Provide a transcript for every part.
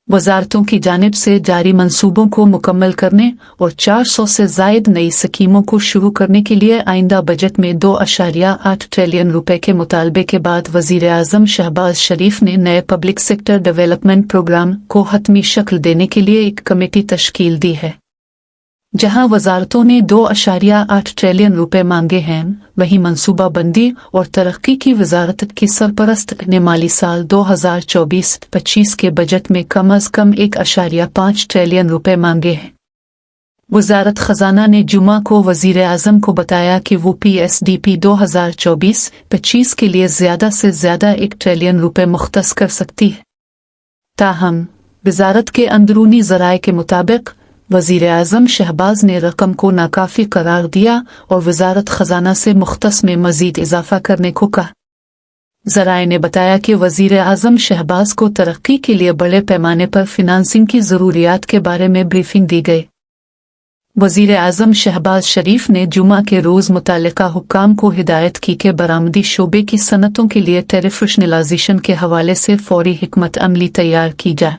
वजारतों की जानिब से जारी मंसूबों को मुकम्मल करने और 400 से ज़ायद नई स्कीमों को शुरू करने के लिए आइंदा बजट में 2.8 ट्रिलियन रुपए के मुतालबे के बाद वज़ीर आज़म शहबाज शरीफ ने नए पब्लिक सेक्टर डेवलपमेंट प्रोग्राम को हतमी शक्ल देने के लिए एक कमेटी तश्कील दी है। जहां वजारतों ने 2.8 ट्रिलियन रुपए मांगे हैं, वहीं मनसूबाबंदी और तरक्की की वजारत की सरपरस्त ने माली साल 2024-25 के बजट में कम अज कम 1.5 ट्रिलियन रुपए मांगे हैं। वजारत खजाना ने जुमा को वजीर आजम को बताया कि वो PSDP 2024-25 के लिए ज्यादा से ज्यादा 1 ट्रिलियन रुपए मुख्तस कर सकती है। ताहम वजारत के अंदरूनी ज़राए के मुताबिक वज़ीर आज़म शहबाज ने रकम को नाकाफी करार दिया और वजारत खजाना से मुख्तस में मजीद इजाफा करने को कहा। ज़राए ने बताया कि वज़ीर आज़म शहबाज को तरक्की के लिए बड़े पैमाने पर फिनांसिंग की ज़रूरियात के बारे में ब्रीफिंग दी गई। वज़ीर आज़म शहबाज शरीफ ने जुमा के रोज़ मुतालिका हुक्काम को हिदायत की कि बरामदी शोबे की सनतों के लिए टैरिफ रैशनलाइजेशन के हवाले से फौरी हिकमत अमली तैयार की जाए।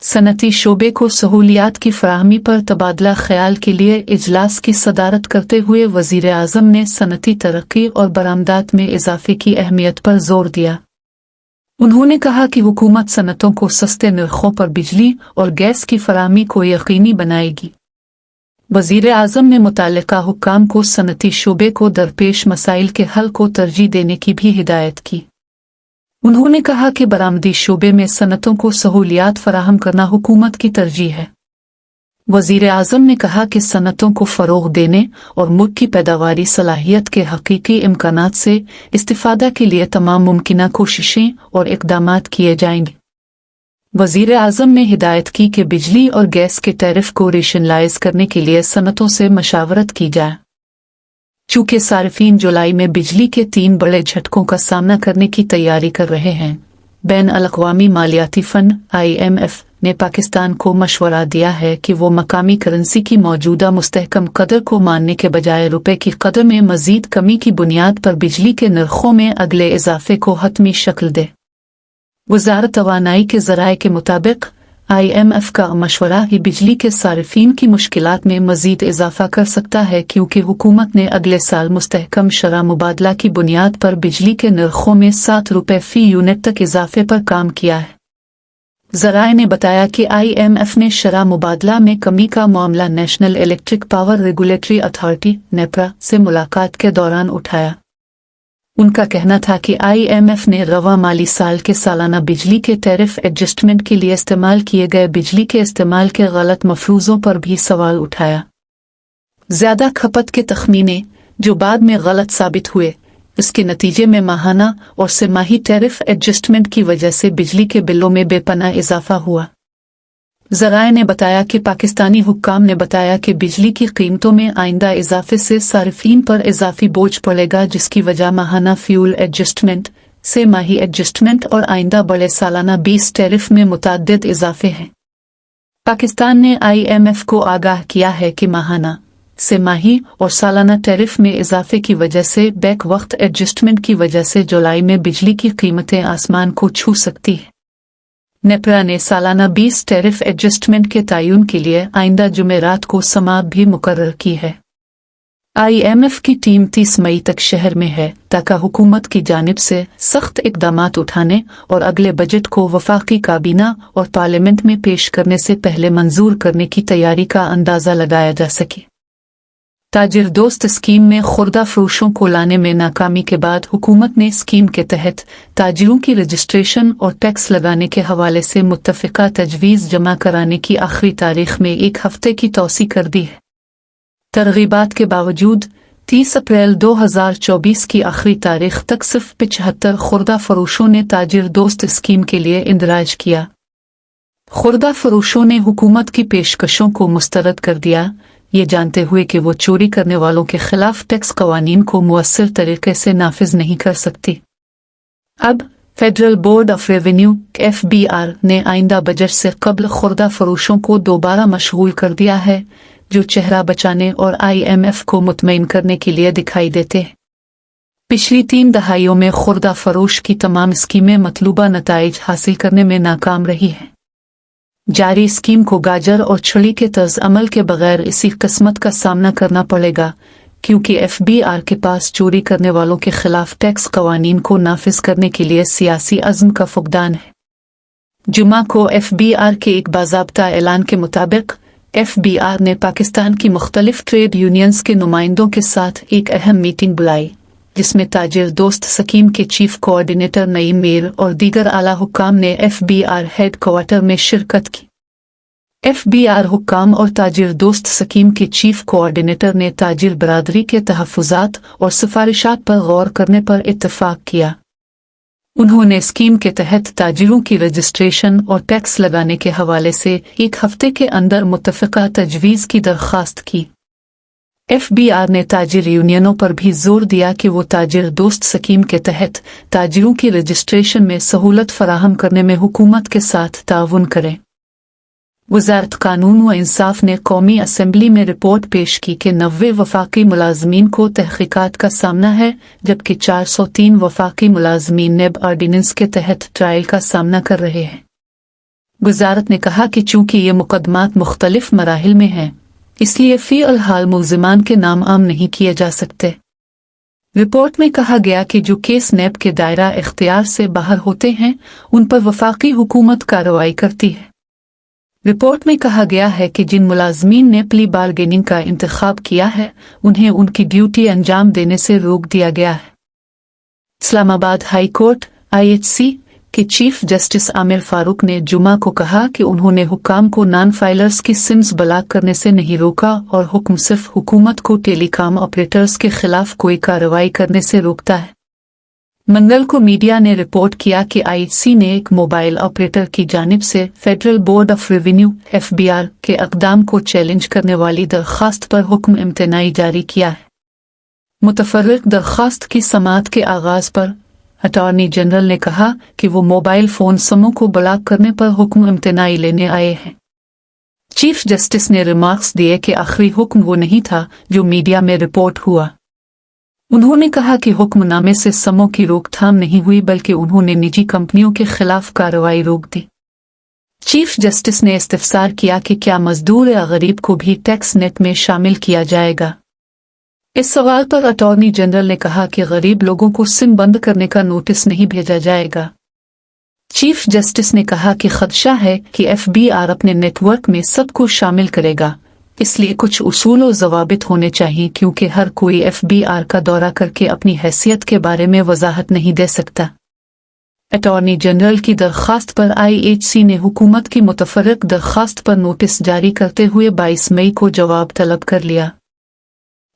सनती शोबे को सहूलियात की फराहमी पर तबादला ख्याल के लिए इजलास की सदारत करते हुए वज़ीर आज़म ने सनती तरक्की और बरामदात में इजाफे की अहमियत पर जोर दिया। उन्होंने कहा कि हुकूमत सनतों को सस्ते नरखों पर बिजली और गैस की फराहमी को यकीनी बनाएगी। वज़ीर आज़म ने मुतालिका हुक्काम को सनती शोबे को दरपेश मसाइल के हल को तरजीह देने की भी हिदायत की। उन्होंने कहा कि बरामदी शोबे में सनतों को सहूलियात फराहम करना हुकूमत की तरजीह है। वज़ीर आज़म ने कहा कि सनतों को फ़रोग़ देने और मुल्क की पैदावारी सलाहियत के हकीकी इम्कानात से इस्तिफ़ादा के लिए तमाम मुमकिना कोशिशें और इक़दामात किए जाएंगे। वज़ीर आज़म ने हिदायत की कि बिजली और गैस के टैरिफ को रेशनलाइज करने के लिए सनतों से मशावरत की जाए। चूँकि सार्फिन जुलाई में बिजली के 3 बड़े झटकों का सामना करने की तैयारी कर रहे हैं, बैन अल-अक़वामी मालियाती फ़ंड IMF ने पाकिस्तान को मशवरा दिया है कि वो मकामी करेंसी की मौजूदा मुस्तहकम कदर को मानने के बजाय रुपए की कदर में मज़ीद कमी की बुनियाद पर बिजली के नरखों में अगले इजाफे को हतमी शक्ल दे। वज़ारत तवानाई के ज़राए के मुताबिक IMF का मशवरा ही बिजली के सारिफीन की मुश्किलात में मज़ीद इजाफा कर सकता है, क्योंकि हुकूमत ने अगले साल मुस्तहकम शरह मुबादला की बुनियाद पर बिजली के नरखों में 7 रुपए फ़ी यूनिट तक इजाफे पर काम किया है। ज़राए ने बताया कि IMF ने शरह मुबादला में कमी का मामला national electric power regulatory authority (NEPRA) से मुलाकात के दौरान उठाया। उनका कहना था कि IMF ने रवा माली साल के सालाना बिजली के टैरिफ एडजस्टमेंट के लिए इस्तेमाल किए गए बिजली के इस्तेमाल के गलत मफरूज़ों पर भी सवाल उठाया। ज़्यादा खपत के तखमीने जो बाद में गलत साबित हुए, इसके नतीजे में माहाना और तिमाही टैरिफ एडजस्टमेंट की वजह से बिजली के बिलों में बेपनाह इजाफा हुआ। ज़राए ने बताया कि पाकिस्तानी हुक्काम ने बताया कि बिजली की कीमतों में आइंदा इजाफे से सारिफीन पर इजाफी बोझ पड़ेगा, जिसकी वजह माहाना फ्यूल एडजस्टमेंट, तिमाही एडजस्टमेंट और आइंदा बड़े सालाना 20 टैरिफ में मुतअद्दिद इजाफे हैं। पाकिस्तान ने IMF को आगाह किया है कि माहाना, तिमाही और सालाना टैरिफ में इजाफे की वजह से बैक वक्त एडजस्टमेंट की वजह से जुलाई में बिजली की कीमतें आसमान को छू सकती हैं। नेपरा ने सालाना 20 टैरिफ एडजस्टमेंट के तयन के लिए आइंदा जुमेरात को समाअत भी मुकर्रर की है। IMF की टीम 30 मई तक शहर में है ताकि हुकूमत की जानिब से सख्त इक़दामात उठाने और अगले बजट को वफाकी काबीना और पार्लियामेंट में पेश करने से पहले मंजूर करने की तैयारी का अंदाज़ा लगाया जा सके। ताजिर दोस्त स्कीम में खुर्दा फरोशों को लाने में नाकामी के बाद हुकूमत ने स्कीम के तहत ताजिरों की रजिस्ट्रेशन और टैक्स लगाने के हवाले से मुत्तफ़िका तजवीज़ जमा कराने की आखिरी तारीख में 1 हफ्ते की तौसी कर दी है। तरगीबात के बावजूद 30 अप्रैल 2024 की आखिरी तारीख तक सिर्फ 75 खुर्दा फरोशों ने ताजिर दोस्त स्कीम के लिए इंदराज किया। खुर्दा फरोशों ने हुकूमत की पेशकशों को मुस्तरद कर दिया, ये जानते हुए कि वो चोरी करने वालों के खिलाफ टैक्स कवानीन को मुअस्सर तरीके से नाफिज नहीं कर सकती। अब federal board of revenue FBR ने आइंदा बजट से कबल खुर्दा फरोशों को दोबारा मशगूल कर दिया है, जो चेहरा बचाने और IMF को मुतमईन करने के लिए दिखाई देते हैं। पिछली 3 दहाइयों में खुर्दा फरोश की तमाम स्कीमें मतलूबा नताइज हासिल करने में नाकाम रही हैं। जारी स्कीम को गाजर और छड़ी के तर्ज अमल के बगैर इसी किस्मत का सामना करना पड़ेगा, क्योंकि FBI के पास चोरी करने वालों के खिलाफ टैक्स कवानीन को नाफिज करने के लिए सियासी अज़्म का फुकदान है। जुमा को FBI के एक बाज़ाब्ता ऐलान के मुताबिक FBI ने पाकिस्तान की मुख्तलिफ ट्रेड यूनियंस के नुमाइंदों के साथ एक अहम मीटिंग बुलाई, जिसमें ताजिर दोस्त स्कीम के चीफ कोऑर्डिनेटर नईम मीर और दीगर आला हुक्काम ने FBI हेड क्वार्टर में शिरकत की। FBI हुक्काम और ताजिर दोस्त स्कीम के चीफ कोऑर्डिनेटर ने ताजिर बरादरी के तहफ़्फ़ुज़ात और सिफारिशात पर गौर करने पर इत्तफ़ाक़ किया। उन्होंने स्कीम के तहत ताजिरों की रजिस्ट्रेशन और टैक्स लगाने के हवाले से एक हफ्ते के अंदर मुत्तफ़िक़ा तजवीज़ की दरख्वास्त की। FBI ने ताजिर यूनियनों पर भी जोर दिया कि वो ताजिर दोस्त स्कीम के तहत ताजिरों की रजिस्ट्रेशन में सहूलत फराहम करने में हुकूमत के साथ ताउन करें। वज़ारत कानून व इंसाफ ने कौमी असम्बली में रिपोर्ट पेश की कि 90 वफाकी मुलाज़मीन को तहक़ीक़ात का सामना है, जबकि 403 वफाकी मुलाज़मीन नेब ऑर्डिनेंस के तहत ट्रायल का सामना कर रहे हैं। वज़ारत ने कहा कि चूँकि ये मुकदमात मुख्तलिफ मराहिल में हैं, इसलिए फ़िलहाल मुल्ज़िमान के नाम आम नहीं किए जा सकते। रिपोर्ट में कहा गया कि जो केस नेब के दायरा इख्तियार से बाहर होते हैं, उन पर वफाकी हुकूमत कार्रवाई करती है। रिपोर्ट में कहा गया है कि जिन मुलाज़मीन ने प्ली बार्गेनिंग का इंतखाब किया है, उन्हें उनकी ड्यूटी अंजाम देने से रोक दिया गया है। इस्लामाबाद हाई कोर्ट IHC के चीफ जस्टिस आमिर फारूक ने जुमा को कहा कि उन्होंने हुक्काम को नॉन फाइलर्स की सिम्स ब्लॉक करने से नहीं रोका और हुक्म सिर्फ हुकूमत को टेलीकॉम ऑपरेटर्स के खिलाफ कोई कार्रवाई करने से रोकता है। मंगल को मीडिया ने रिपोर्ट किया कि IHC ने एक मोबाइल ऑपरेटर की जानिब से federal board of revenue FBI के अक़दाम को चैलेंज करने वाली दरख्वास्त पर हुक्म इम्तनाई जारी किया है। मुतफर्रिक दरख्वास्त की समाअत के आगाज़ पर अटॉर्नी जनरल ने कहा कि वो मोबाइल फ़ोन समूह को ब्लॉक करने पर हुक्म इम्तनाई लेने आए हैं। चीफ जस्टिस ने रिमार्क्स दिए कि आखिरी हुक्म वो नहीं था जो मीडिया में रिपोर्ट हुआ। उन्होंने कहा कि हुक्मनामे से समूह की रोकथाम नहीं हुई, बल्कि उन्होंने निजी कंपनियों के खिलाफ कार्रवाई रोक दी। चीफ जस्टिस ने इस्तफसार किया कि क्या मजदूर या गरीब को भी टैक्स नेट में शामिल किया जाएगा। इस सवाल पर अटॉर्नी जनरल ने कहा कि गरीब लोगों को सिम बंद करने का नोटिस नहीं भेजा जाएगा। चीफ जस्टिस ने कहा कि खदशा है कि FBI अपने नेटवर्क में सबको शामिल करेगा, इसलिए कुछ उसूल और ज़वाबित होने चाहिए, क्योंकि हर कोई FBI का दौरा करके अपनी हैसियत के बारे में वजाहत नहीं दे सकता। अटॉर्नी जनरल की दरख्वास्त पर IHC ने हुकूमत की मुतफर्रिक दरख्वास्त पर नोटिस जारी करते हुए 22 मई को जवाब तलब कर लिया।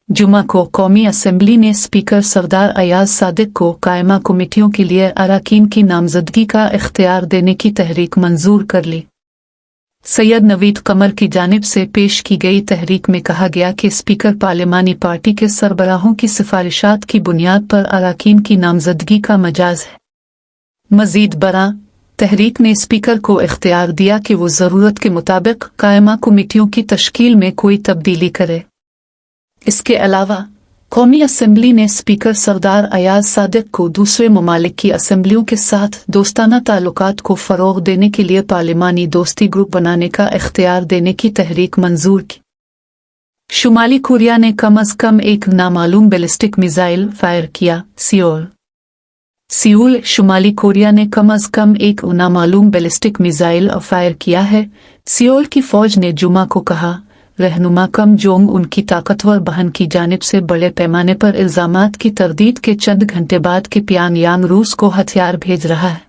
जुमा को कौमी असम्बली ने स्पीकर सरदार अयाज सादिक को कायमा कमेटियों के लिए अरकान की नामजदगी का इख्तियार देने की तहरीक मंजूर कर ली। सैयद नवीद कमर की जानिब से पेश की गई तहरीक में कहा गया कि स्पीकर पार्लिमानी पार्टी के सरबराहों की सिफारिशात की बुनियाद पर अरकान की नामजदगी का मजाज है। मजीद बरा तहरीक ने स्पीकर को इख्तियार दिया कि वो ज़रूरत के मुताबिक कायमा कमेटियों की तश्कील में कोई तब्दीली करे। इसके अलावा कौमी असम्बली ने स्पीकर सरदार अयाज सादिक को दूसरे ममालिक की असम्बलियों के साथ दोस्ताना ताल्लुकात को फ़रोग़ देने के लिए पार्लिमानी दोस्ती ग्रुप बनाने का इख्तियार देने की तहरीक मंजूर की। शुमाली कोरिया ने कम अज़ कम एक नामालूम बैलिस्टिक मिसाइल फायर किया। सियोल शुमाली कोरिया ने कम अज़ कम एक नामालूम बैलिस्टिक मिसाइल फायर किया है। सियोल की फ़ौज ने जुमा को कहा, रहनुमा किम जोंग उनकी ताकतवर बहन की जानिब से बड़े पैमाने पर इल्ज़ामात की तरदीद के चंद घंटे बाद कि प्योंगयांग रूस को हथियार भेज रहा है।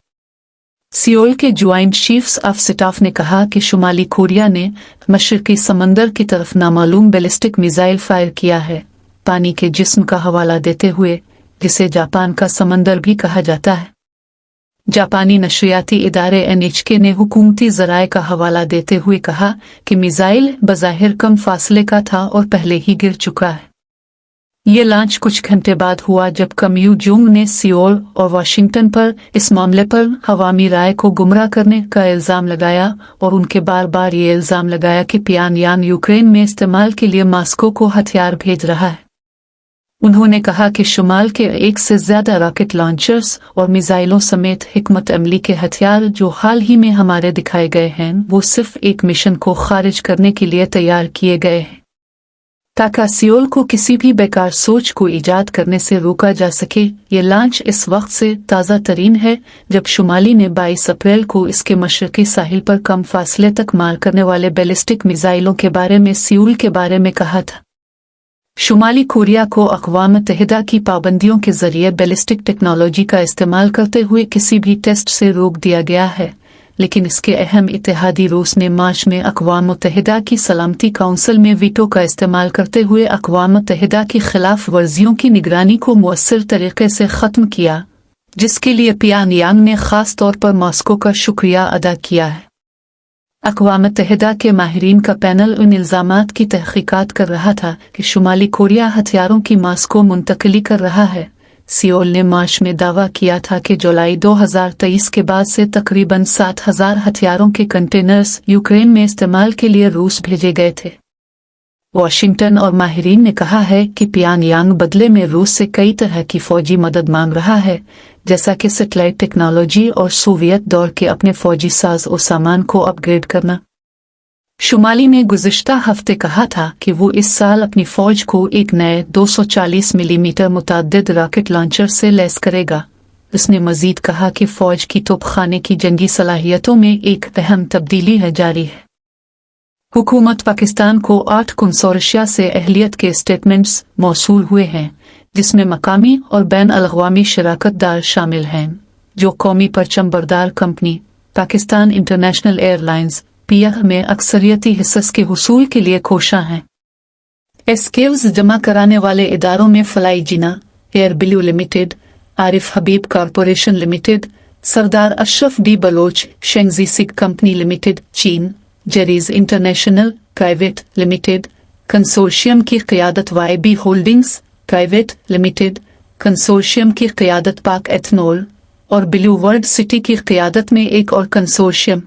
सियोल के ज्वाइंट चीफ्स ऑफ स्टाफ ने कहा कि शुमाली कोरिया ने मशरकी समंदर की तरफ नामालूम बैलिस्टिक मिसाइल फायर किया है, पानी के जिस्म का हवाला देते हुए, जिसे जापान का समंदर भी कहा जाता है। जापानी नशरियाती इदारे NHK ने हुकूमती ज़राए का हवाला देते हुए कहा कि मिसाइल बज़ाहिर कम फासले का था और पहले ही गिर चुका है। ये लॉन्च कुछ घंटे बाद हुआ जब किम जोंग ने सियोल और वाशिंगटन पर इस मामले पर अवामी राय को गुमराह करने का इल्ज़ाम लगाया और उनके बार बार ये इल्ज़ाम लगाया कि प्योंगयांग यूक्रेन में इस्तेमाल के लिए मॉस्को को हथियार भेज रहा है। उन्होंने कहा कि शुमाल के 1 से ज्यादा रॉकेट लॉन्चर्स और मिसाइलों समेत हिकमत अमली के हथियार जो हाल ही में हमारे दिखाए गए हैं वो सिर्फ एक मिशन को खारिज करने के लिए तैयार किए गए हैं ताकि सियोल को किसी भी बेकार सोच को ईजाद करने से रोका जा सके। ये लॉन्च इस वक्त से ताज़ा तरीन है जब शुमाली ने 22 अप्रैल को इसके मशरकी साहिल पर कम फासले तक मार करने वाले बैलिस्टिक मिसाइलों के बारे में सियोल के बारे में कहा था। शुमाली कोरिया को अक़वाम मुत्तहिदा की पाबंदियों के जरिए बैलिस्टिक टेक्नोलॉजी का इस्तेमाल करते हुए किसी भी टेस्ट से रोक दिया गया है, लेकिन इसके अहम इत्तेहादी रूस ने मार्च में अक़वाम मुत्तहिदा की सलामती काउंसिल में वीटो का इस्तेमाल करते हुए अक़वाम मुत्तहिदा की खिलाफ वर्जियों की निगरानी को मुअस्सर तरीके से ख़त्म किया, जिसके लिए पियोंगयांग ने ख़ास तौर पर मॉस्को का शुक्रिया अदा किया है। अक़वाम मुत्तहिदा के माहिरीन का पैनल उन इल्ज़ामात की तहक़ीक़ात कर रहा था कि शुमाली कोरिया हथियारों की मॉस्को मुंतकिली कर रहा है। सियोल ने मार्च में दावा किया था कि जुलाई 2023 के बाद से तकरीबन 7,000 हथियारों के कंटेनर्स यूक्रेन में इस्तेमाल के लिए रूस भेजे गए थे। वाशिंगटन और माहिरीन ने कहा है कि पियोंगयांग बदले में रूस से कई तरह की फौजी मदद मांग रहा है, जैसा कि सैटेलाइट टेक्नोलॉजी और सोवियत दौर के अपने फौजी साज और सामान को अपग्रेड करना। शुमाली ने गुज़िश्ता हफ्ते कहा था कि वो इस साल अपनी फौज को एक नए 240 मिलीमीटर मुतअद्दिद रॉकेट लॉन्चर से लैस करेगा। उसने मजीद कहा कि फौज की तोपखाने की जंगी सलाहियतों में एक अहम तब्दीली जारी है। हुकूमत पाकिस्तान को 8 कंसोर्शिया से अहलियत के स्टेटमेंट्स मौसूल हुए हैं, जिसमें मकामी और बैन अल-अक़वामी शराकतदार शामिल हैं, जो कौमी परचम बरदार company Pakistan international airlines (PIA) में अक्सरियती हिस्स के हुसूल के लिए कोशा हैं। एसकेव्स जमा कराने वाले इदारों में Fly Jinnah Airblue limited, Arif Habib corporation limited, Sardar Ashraf D Baloch शेंगजी सिग कंपनी लिमिटेड चीन, Jerry's international private limited, consortium की क़यादत YB holdings private limited, consortium की क़यादत पाक एथनॉल और ब्लू वर्ल्ड सिटी की क़यादत में एक और कंसोर्शियम।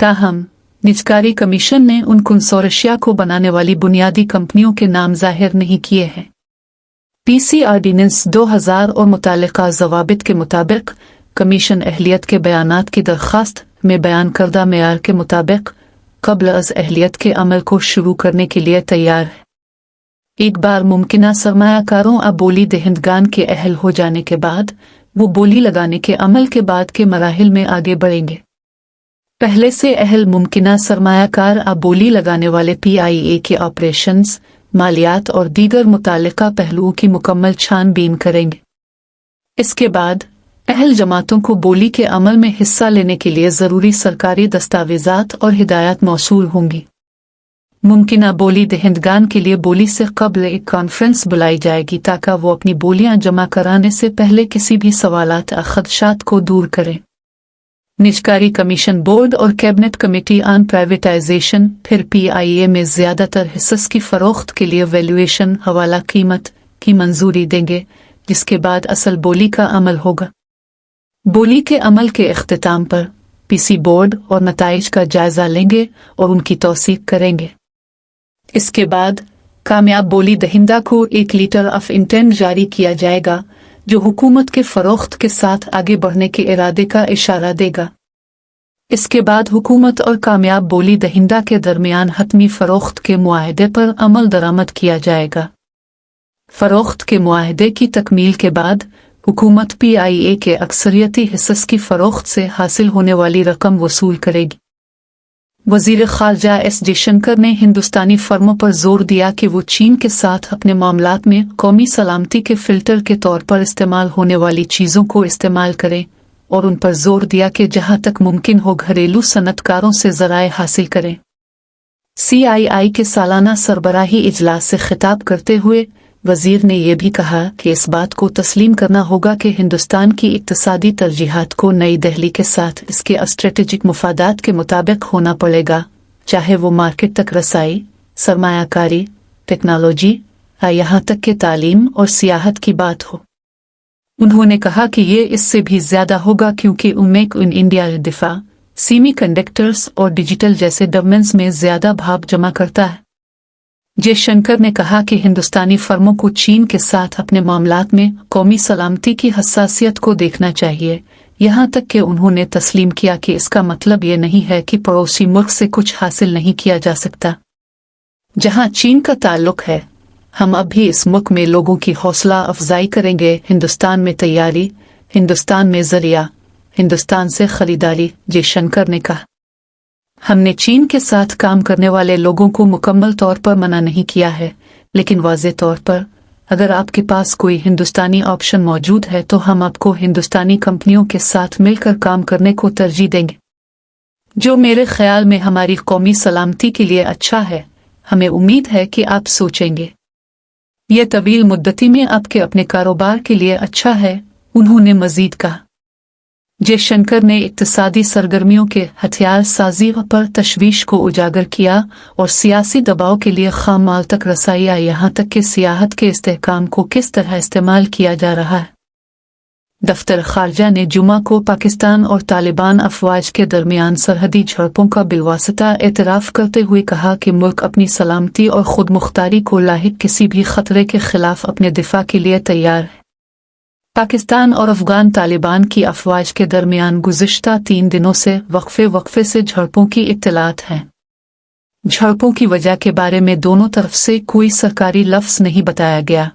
ताहम निजकारी कमीशन ने उन कंसोर्शिया को बनाने वाली बुनियादी कंपनियों के नाम जाहिर नहीं किए हैं। PC ऑर्डिनेंस 2000 और मुतालिका ज़वाबित के मुताबिक कमीशन अहलियत के बयानात की दरख्वास्त में बयान करदा मेयार के मुताबिक क़ब्ल अज़ अहलियत के अमल को शुरू करने के लिए तैयार है। एक बार मुमकिना सरमायाकारों अब बोली दहिंदगान के अहल हो जाने के बाद वो बोली लगाने के अमल के बाद के मराहिल में आगे बढ़ेंगे। पहले से अहल मुमकिना सरमायाकार अब बोली लगाने वाले PIA के ऑपरेशंस, मालियात और दीगर मुतालिका पहलुओं की मुकम्मल छानबीन करेंगे। इसके बाद अहल जमातों को बोली के अमल में हिस्सा लेने के लिए ज़रूरी सरकारी दस्तावेज़ात और हिदायत मौसूल होंगी। मुमकिना बोली दहिंदगान के लिए बोली से कब्ल एक कॉन्फ्रेंस बुलाई जाएगी ताकि वो अपनी बोलियां जमा कराने से पहले किसी भी सवालात या खदशात को दूर करें। निजकारी कमीशन बोर्ड और कैबिनेट कमेटी ऑन प्राइवेटाइजेशन फिर PIA में ज़्यादातर हिस्स की फ़रोख्त के लिए वैल्यूएशन हवाला कीमत की मंजूरी देंगे, जिसके बाद असल बोली का अमल होगा। बोली के अमल के इख्तिताम पर PC बोर्ड और नताइज का जायजा लेंगे और उनकी तौसीक करेंगे। इसके बाद कामयाब बोली दहिंदा को 1 लीटर ऑफ इंटेंट जारी किया जाएगा, जो हुकूमत के फ़रोख्त के साथ आगे बढ़ने के इरादे का इशारा देगा। इसके बाद हुकूमत और कामयाब बोली दहिंदा के दरमियान हतमी फ़रोख्त के मुआहदे पर अमल दरामद किया जाएगा। फ़रोख्त के मुआहदे की तकमील के बाद हुकूमत PIA के अक्सरियती हिस्स की फ़रोख्त से हासिल होने वाली रकम वसूल करेगी। वज़ीर ख़ारजा S जयशंकर ने हिंदुस्तानी फर्मों पर जोर दिया कि वो चीन के साथ अपने मामलात में कौमी सलामती के फ़िल्टर के तौर पर इस्तेमाल होने वाली चीज़ों को इस्तेमाल करें और उन पर जोर दिया कि जहाँ तक मुमकिन हो घरेलू सनतकारों से ज़राए हासिल करें। CII के सालाना सरबराही इजलास से खिताब करते हुए वज़ीर ने यह भी कहा कि इस बात को तस्लीम करना होगा कि हिंदुस्तान की इक्तिसादी तरजीहात को नई दिल्ली के साथ इसके स्ट्रेटेजिक मुफादात के मुताबिक होना पड़ेगा, चाहे वो मार्केट तक रसाई, सरमायाकारी, टेक्नोलॉजी या यहाँ तक कि तालीम और सियाहत की बात हो। उन्होंने कहा कि ये इससे भी ज़्यादा होगा क्योंकि मेक इन इंडिया दिफा, सेमी कंडक्टर्स और डिजिटल जैसे डोमेन्स में ज़्यादा भाव जमा करता है। जयशंकर ने कहा कि हिंदुस्तानी फर्मों को चीन के साथ अपने मामलात में कौमी सलामती की हसासियत को देखना चाहिए, यहाँ तक कि उन्होंने तस्लीम किया कि इसका मतलब ये नहीं है कि पड़ोसी मुल्क से कुछ हासिल नहीं किया जा सकता। जहाँ चीन का ताल्लुक है, हम अब भी इस मुल्क में लोगों की हौसला अफजाई करेंगे। हिंदुस्तान में तैयारी, हिंदुस्तान में जरिया, हिंदुस्तान से खरीदारी, जयशंकर ने कहा। हमने चीन के साथ काम करने वाले लोगों को मुकम्मल तौर पर मना नहीं किया है, लेकिन वाज़ेह तौर पर अगर आपके पास कोई हिंदुस्तानी ऑप्शन मौजूद है तो हम आपको हिंदुस्तानी कंपनियों के साथ मिलकर काम करने को तरजीह देंगे, जो मेरे ख्याल में हमारी कौमी सलामती के लिए अच्छा है। हमें उम्मीद है कि आप सोचेंगे यह तवील मुद्दती में आपके अपने कारोबार के लिए अच्छा है, उन्होंने मजीद कहा। जयशंकर ने इक्तिसादी सरगर्मियों के हथियार साजी पर तशवीश को उजागर किया और सियासी दबाव के लिए खाम माल तक रसाइयाँ यहाँ तक कि सियाहत के इस्तेहकाम को किस तरह इस्तेमाल किया जा रहा है। दफ्तर खारजा ने जुमा को पाकिस्तान और तालिबान अफवाज के दरमियान सरहदी झड़पों का बिलवासिता एतराफ़ करते हुए कहा कि मुल्क अपनी सलामती और खुद मुख्तारी को लाहिक किसी भी खतरे के खिलाफ अपने दिफा के लिए तैयार है। पाकिस्तान और अफगान तालिबान की अफवाज के दरमियान गुज़िश्ता 3 दिनों से वक्फे से झड़पों की इत्तलात हैं। झड़पों की वजह के बारे में दोनों तरफ से कोई सरकारी लफ्ज़ नहीं बताया गया,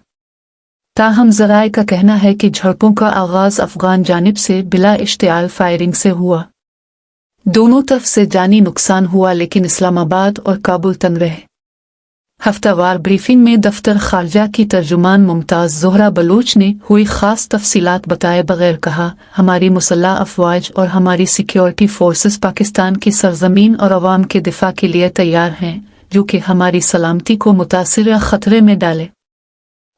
ताहम ज़राए का कहना है कि झड़पों का आगाज़ अफगान जानिब से बिला इश्तियाल फायरिंग से हुआ। दोनों तरफ से जानी नुकसान हुआ, लेकिन इस्लामाबाद और काबुल तंग रहे। हफ्तावार ब्रीफिंग में दफ्तर खारजा की तर्जुमान मुमताज़ ज़ोहरा बलूच ने हुई ख़ास तफसीलात बताए बगैर कहा, हमारी मुसल्लह अफवाज और हमारी सिक्योरिटी फोर्सेस पाकिस्तान की सरजमीन और अवाम के दिफा के लिए तैयार हैं, जो कि हमारी सलामती को मुतासिर या ख़तरे में डाले।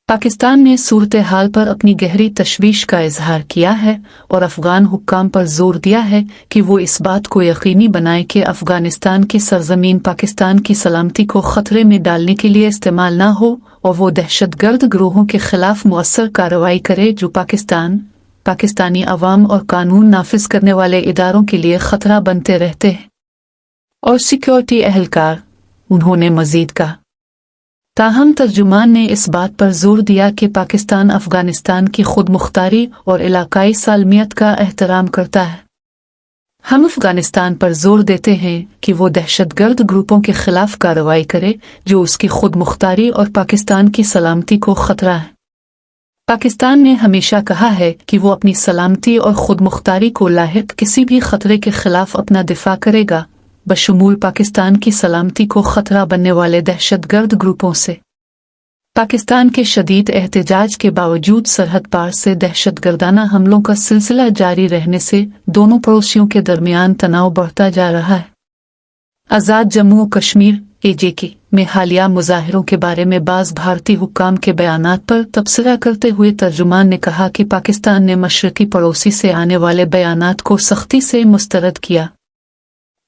पाकिस्तान ने सूरत हाल पर अपनी गहरी तशवीश का इजहार किया है और अफगान हुक्काम पर जोर दिया है कि वो इस बात को यकीनी बनाए कि अफगानिस्तान की सरजमीन पाकिस्तान की सलामती को खतरे में डालने के लिए इस्तेमाल ना हो और वो दहशतगर्द ग्रोहों के खिलाफ मुअस्सर कार्रवाई करे जो पाकिस्तानी अवाम और कानून नाफिज करने वाले इदारों के लिए खतरा बनते रहते हैं और सिक्योरिटी एहलकार, उन्होंने मजीद कहा। ताहम तर्जुमान ने इस बात पर जोर दिया कि पाकिस्तान अफगानिस्तान की खुद मुख्तारी और इलाकाई सालमियत का एहतराम करता है। हम अफगानिस्तान पर जोर देते हैं कि वो दहशतगर्द ग्रुपों के खिलाफ कार्रवाई करे जो उसकी खुद मुख्तारी और पाकिस्तान की सलामती को खतरा है। पाकिस्तान ने हमेशा कहा है कि वो अपनी सलामती और खुद मुख्तारी को लाहिक किसी भी खतरे के खिलाफ अपना दिफा करेगा, बशमूल पाकिस्तान की सलामती को खतरा बनने वाले दहशतगर्द ग्रुपों से। पाकिस्तान के शदीद एहतजाज के बावजूद सरहद पार से दहशतगर्दाना हमलों का सिलसिला जारी रहने से दोनों पड़ोसियों के दरमियान तनाव बढ़ता जा रहा है। आज़ाद जम्मू और कश्मीर AJK में हालिया मुजाहिरों के बारे में बाज़ भारतीय हुक्काम के बयानात पर तबसरा करते हुए तर्जुमान ने कहा कि पाकिस्तान ने मशरकी पड़ोसी से आने वाले बयानात को सख्ती से मुस्तरद किया।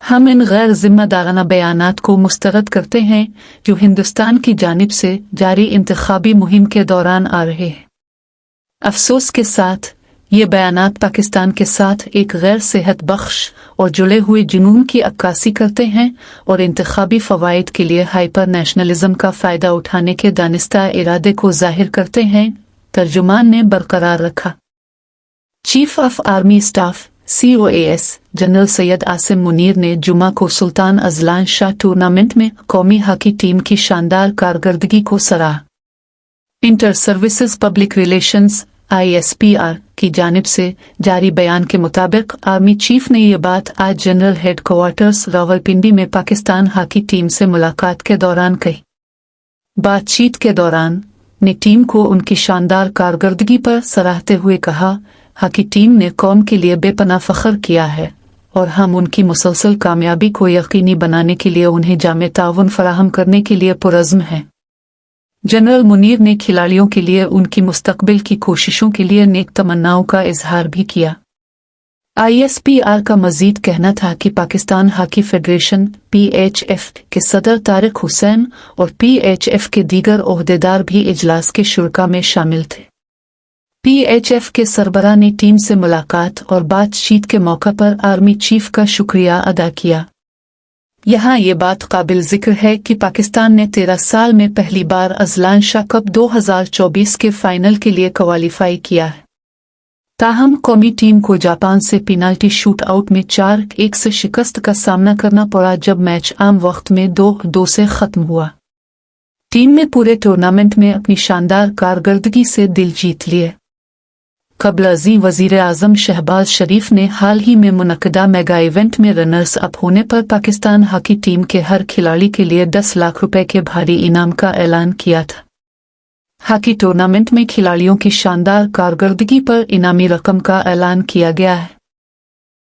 हम इन गैर जिम्मेदाराना बयानात को मुस्तरद करते हैं जो हिंदुस्तान की जानिब से जारी इंतखाबी मुहिम के दौरान आ रहे हैं। अफसोस के साथ ये बयानात पाकिस्तान के साथ एक गैर सेहत बख्श और जुड़े हुए जुनून की अक्कासी करते हैं और इंतखाबी फ़वाइद के लिए हाइपर नेशनलिज्म का फ़ायदा उठाने के दानिस्ता इरादे को जाहिर करते हैं, तर्जुमान ने बरकरार रखा। Chief of army staff COAS general Syed Asim Munir ने जुमा को सुल्तान अजलान शाह टूर्नामेंट में कौमी हॉकी टीम की शानदार कारकर्दगी को सराहा। Inter services public relations ISPR की जानिब से जारी बयान के मुताबिक आर्मी चीफ ने ये बात आज जनरल हेडक्वार्टर्स रावलपिंडी में पाकिस्तान हॉकी टीम से मुलाकात के दौरान कही। बातचीत के दौरान ने टीम को उनकी शानदार कारकर्दगी पर सराहते हुए कहा, हॉकी टीम ने कौम के लिए बेपनाह फ़ख्र किया है और हम उनकी मुसलसल कामयाबी को यकीनी बनाने के लिए उन्हें जामे ताउन फराहम करने के लिए पुरज़्म हैं। जनरल मुनीर ने खिलाड़ियों के लिए उनकी मुस्तकबिल की कोशिशों के लिए नेक तमन्नाओं का इजहार भी किया। ISPR का मजीद कहना था कि पाकिस्तान हॉकी फेडरेशन PHF के सदर तारिक हुसैन और PHF के दीगर ओहदेदार भी इजलास के शुरा में शामिल थे। PHF के सरबराह ने टीम से मुलाकात और बातचीत के मौका पर आर्मी चीफ का शुक्रिया अदा किया। यहाँ ये बात काबिल जिक्र है कि पाकिस्तान ने 13 साल में पहली बार अजलान शाह कप 2024 के फाइनल के लिए क्वालिफाई किया है। ताहम कौमी टीम को जापान से पेनाल्टी शूट आउट में 4-1 से शिकस्त का सामना करना पड़ा जब मैच आम वक्त में 2-2 से खत्म हुआ। टीम ने पूरे टूर्नामेंट में अपनी शानदार कारकर्दगी से दिल जीत लिए। कबल वजीर आजम शहबाज शरीफ ने हाल ही में मुनक्किदा मेगा इवेंट में रनर्स अप होने पर पाकिस्तान हॉकी टीम के हर खिलाड़ी के लिए 10 लाख रुपए के भारी इनाम का ऐलान किया था। हॉकी टूर्नामेंट में खिलाड़ियों की शानदार कारकर्दगी पर इनामी रकम का ऐलान किया गया है।